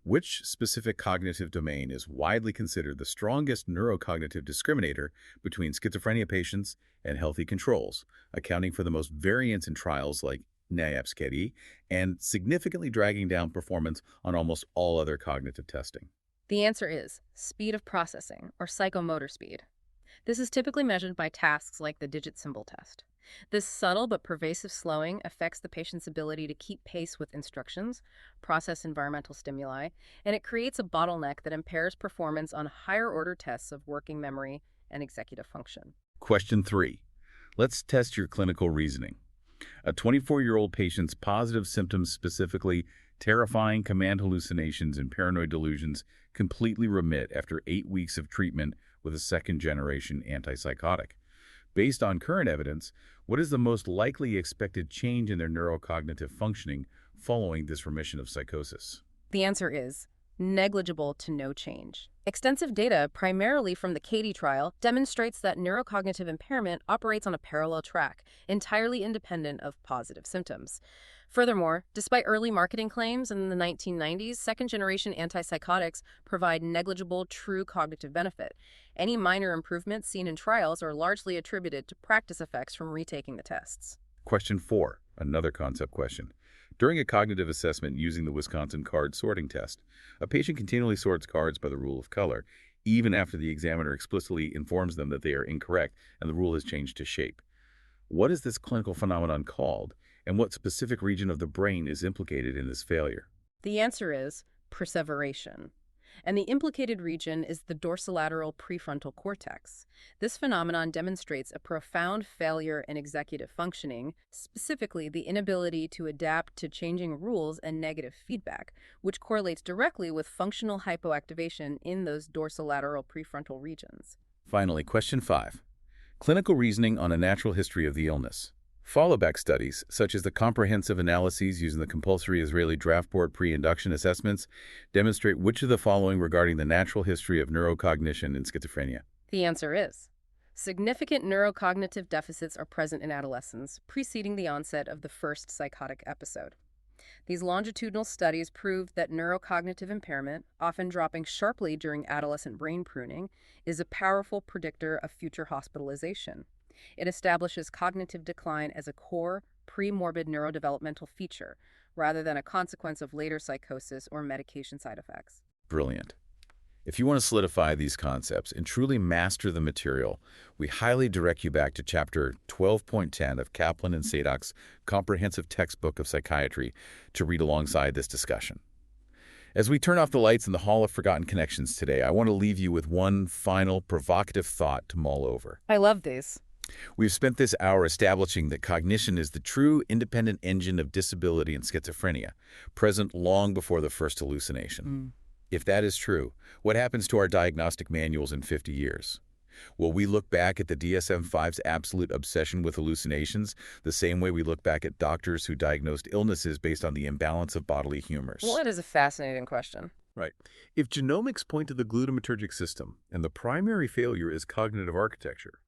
Speaker 1: Which specific cognitive domain is widely considered the strongest neurocognitive discriminator between schizophrenia patients and healthy controls, accounting for the most variance in trials like NAIAP-SCEDI and significantly dragging down performance on almost all other cognitive testing?
Speaker 2: The answer is speed of processing, or psychomotor speed. This is typically measured by tasks like the digit symbol test. This subtle but pervasive slowing affects the patient's ability to keep pace with instructions, process environmental stimuli, and it creates a bottleneck that impairs performance on higher-order tests of working memory and executive function.
Speaker 1: Question 3. Let's test your clinical reasoning. A 24-year-old patient's positive symptoms, specifically terrifying command hallucinations and paranoid delusions, completely remit after 8 weeks of treatment with a second-generation antipsychotic. Based on current evidence, what is the most likely expected change in their neurocognitive functioning following this remission of psychosis?
Speaker 2: The answer is Negligible to no change. Extensive data, primarily from the Katie trial, demonstrates that neurocognitive impairment operates on a parallel track, entirely independent of positive symptoms. Furthermore, despite early marketing claims in the 1990s, second-generation antipsychotics provide negligible true cognitive benefit. Any minor improvements seen in trials are largely attributed to practice effects from retaking the tests.
Speaker 1: Question 4, another concept question. During a cognitive assessment using the Wisconsin card sorting test, a patient continually sorts cards by the rule of color, even after the examiner explicitly informs them that they are incorrect and the rule has changed to shape. What is this clinical phenomenon called, and what specific region of the brain is implicated in this failure?
Speaker 2: The answer is perseveration. And the implicated region is the dorsolateral prefrontal cortex. This phenomenon demonstrates a profound failure in executive functioning, specifically the inability to adapt to changing rules and negative feedback, which correlates directly with functional hypoactivation in those dorsolateral prefrontal regions.
Speaker 1: Finally, question 5. Clinical reasoning on a natural history of the illness. Follow-back studies, such as the comprehensive analyses using the compulsory Israeli draft board pre-induction assessments, demonstrate which of the following regarding the natural history of neurocognition in schizophrenia.
Speaker 2: The answer is significant neurocognitive deficits are present in adolescence, preceding the onset of the first psychotic episode. These longitudinal studies proved that neurocognitive impairment, often dropping sharply during adolescent brain pruning, is a powerful predictor of future hospitalization. It establishes cognitive decline as a core, pre-morbid neurodevelopmental feature, rather than a consequence of later psychosis or medication side effects.
Speaker 1: Brilliant. If you want to solidify these concepts and truly master the material, we highly direct you back to Chapter 12.10 of Kaplan and Sadok's comprehensive textbook of psychiatry to read alongside this discussion. As we turn off the lights in the Hall of Forgotten Connections today, I want to leave you with one final provocative thought to mull over.
Speaker 2: I love these.
Speaker 1: We've spent this hour establishing that cognition is the true independent engine of disability and schizophrenia, present long before the first hallucination. If that is true, what happens to our diagnostic manuals in 50 years? Will we look back at the DSM-5's absolute obsession with hallucinations the same way we look back at doctors who diagnosed illnesses based on the imbalance of bodily humors?
Speaker 2: Well, that is a fascinating question.
Speaker 3: Right. If genomics point to the glutamatergic system and the primary failure is cognitive architecture,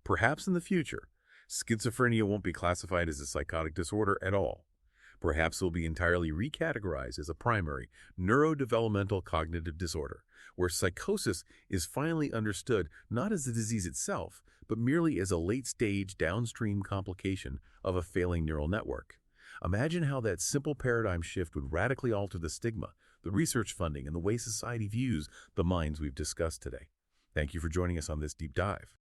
Speaker 3: perhaps in the future, schizophrenia won't be classified as a psychotic disorder at all. Perhaps it will be entirely recategorized as a primary neurodevelopmental cognitive disorder, where psychosis is finally understood not as the disease itself, but merely as a late-stage downstream complication of a failing neural network. Imagine how that simple paradigm shift would radically alter the stigma, the research funding, and the way society views the minds we've discussed today. Thank you for joining us on this deep dive.